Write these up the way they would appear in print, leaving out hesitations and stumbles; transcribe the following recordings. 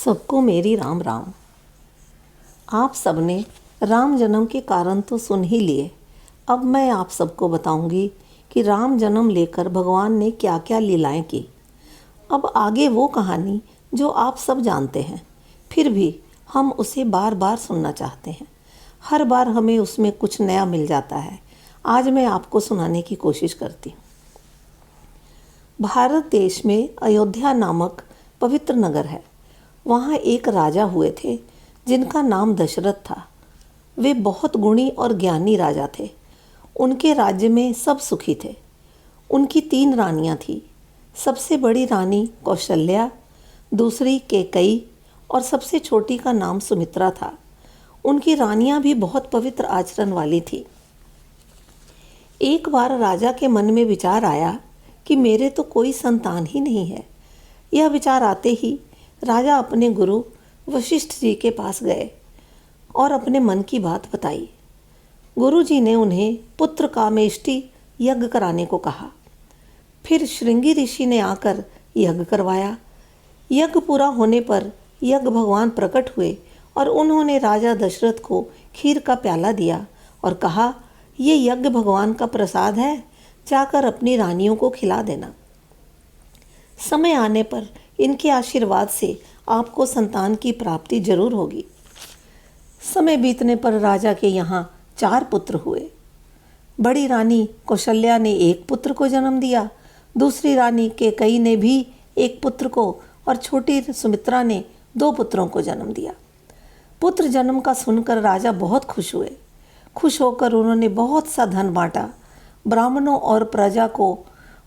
सबको मेरी राम राम। आप सबने राम जन्म के कारण तो सुन ही लिए। अब मैं आप सबको बताऊंगी कि राम जन्म लेकर भगवान ने क्या क्या लीलाएं की। अब आगे वो कहानी जो आप सब जानते हैं, फिर भी हम उसे बार बार सुनना चाहते हैं। हर बार हमें उसमें कुछ नया मिल जाता है। आज मैं आपको सुनाने की कोशिश करती हूँ। भारत देश में अयोध्या नामक पवित्र नगर है। वहाँ एक राजा हुए थे जिनका नाम दशरथ था। वे बहुत गुणी और ज्ञानी राजा थे। उनके राज्य में सब सुखी थे। उनकी 3 रानियां थीं। सबसे बड़ी रानी कौशल्या, दूसरी कैकेयी और सबसे छोटी का नाम सुमित्रा था। उनकी रानियां भी बहुत पवित्र आचरण वाली थी। एक बार राजा के मन में विचार आया कि मेरे तो कोई संतान ही नहीं है। यह विचार आते ही राजा अपने गुरु वशिष्ठ जी के पास गए और अपने मन की बात बताई। गुरु जी ने उन्हें पुत्र कामेष्टि यज्ञ कराने को कहा। फिर श्रृंगी ऋषि ने आकर यज्ञ करवाया। यज्ञ पूरा होने पर यज्ञ भगवान प्रकट हुए और उन्होंने राजा दशरथ को खीर का प्याला दिया और कहा, ये यज्ञ भगवान का प्रसाद है, जाकर अपनी रानियों को खिला देना। समय आने पर इनके आशीर्वाद से आपको संतान की प्राप्ति जरूर होगी। समय बीतने पर राजा के यहाँ 4 पुत्र हुए। बड़ी रानी कौशल्या ने 1 पुत्र को जन्म दिया, दूसरी रानी कैकेयी ने भी 1 पुत्र को और छोटी सुमित्रा ने 2 पुत्रों को जन्म दिया। पुत्र जन्म का सुनकर राजा बहुत खुश हुए। खुश होकर उन्होंने बहुत सा धन बांटा। ब्राह्मणों और प्रजा को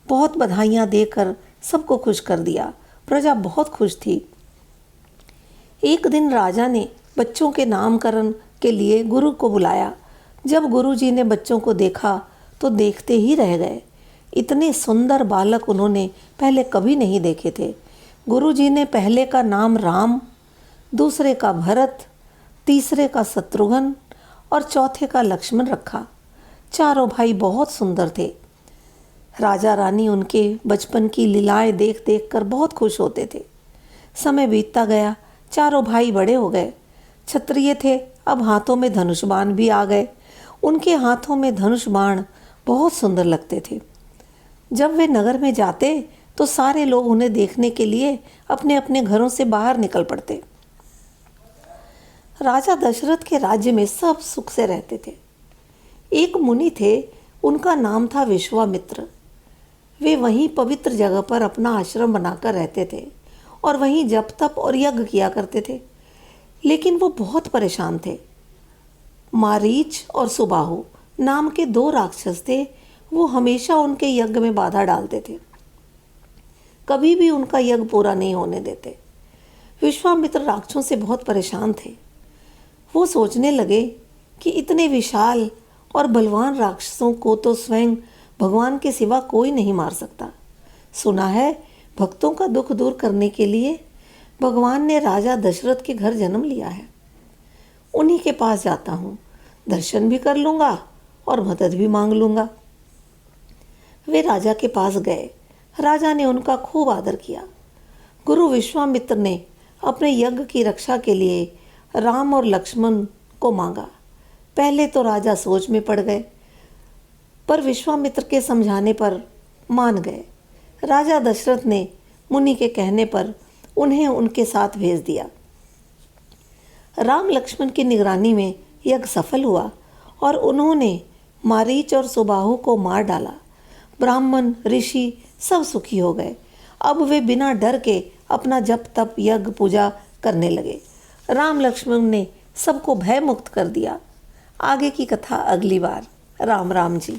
बहुत बधाइयाँ देकर सबको खुश कर दिया। प्रजा बहुत खुश थी। एक दिन राजा ने बच्चों के नामकरण के लिए गुरु को बुलाया। जब गुरु जी ने बच्चों को देखा तो देखते ही रह गए। इतने सुंदर बालक उन्होंने पहले कभी नहीं देखे थे। गुरु जी ने पहले का नाम राम, दूसरे का भरत, तीसरे का शत्रुघ्न और चौथे का लक्ष्मण रखा। चारों भाई बहुत सुंदर थे। राजा रानी उनके बचपन की लीलाएं देख देख कर बहुत खुश होते थे। समय बीतता गया। चारों भाई बड़े हो गए। क्षत्रिय थे, अब हाथों में धनुष बाण भी आ गए। उनके हाथों में धनुष बाण बहुत सुंदर लगते थे। जब वे नगर में जाते तो सारे लोग उन्हें देखने के लिए अपने अपने घरों से बाहर निकल पड़ते। राजा दशरथ के राज्य में सब सुख से रहते थे। एक मुनि थे, उनका नाम था विश्वामित्र। वे वहीं पवित्र जगह पर अपना आश्रम बनाकर रहते थे और वहीं जप तप और यज्ञ किया करते थे। लेकिन वो बहुत परेशान थे। मारीच और सुबाहु नाम के 2 राक्षस थे। वो हमेशा उनके यज्ञ में बाधा डालते थे, कभी भी उनका यज्ञ पूरा नहीं होने देते। विश्वामित्र राक्षसों से बहुत परेशान थे। वो सोचने लगे कि इतने विशाल और बलवान राक्षसों को तो स्वयं भगवान के सिवा कोई नहीं मार सकता। सुना है भक्तों का दुख दूर करने के लिए भगवान ने राजा दशरथ के घर जन्म लिया है। उन्हीं के पास जाता हूँ, दर्शन भी कर लूँगा और मदद भी मांग लूँगा। वे राजा के पास गए। राजा ने उनका खूब आदर किया। गुरु विश्वामित्र ने अपने यज्ञ की रक्षा के लिए राम और लक्ष्मण को मांगा। पहले तो राजा सोच में पड़ गए, पर विश्वामित्र के समझाने पर मान गए। राजा दशरथ ने मुनि के कहने पर उन्हें उनके साथ भेज दिया। राम लक्ष्मण की निगरानी में यज्ञ सफल हुआ और उन्होंने मारीच और सुबाहु को मार डाला। ब्राह्मण ऋषि सब सुखी हो गए। अब वे बिना डर के अपना जप तप यज्ञ पूजा करने लगे। राम लक्ष्मण ने सबको भय मुक्त कर दिया। आगे की कथा अगली बार। राम राम जी।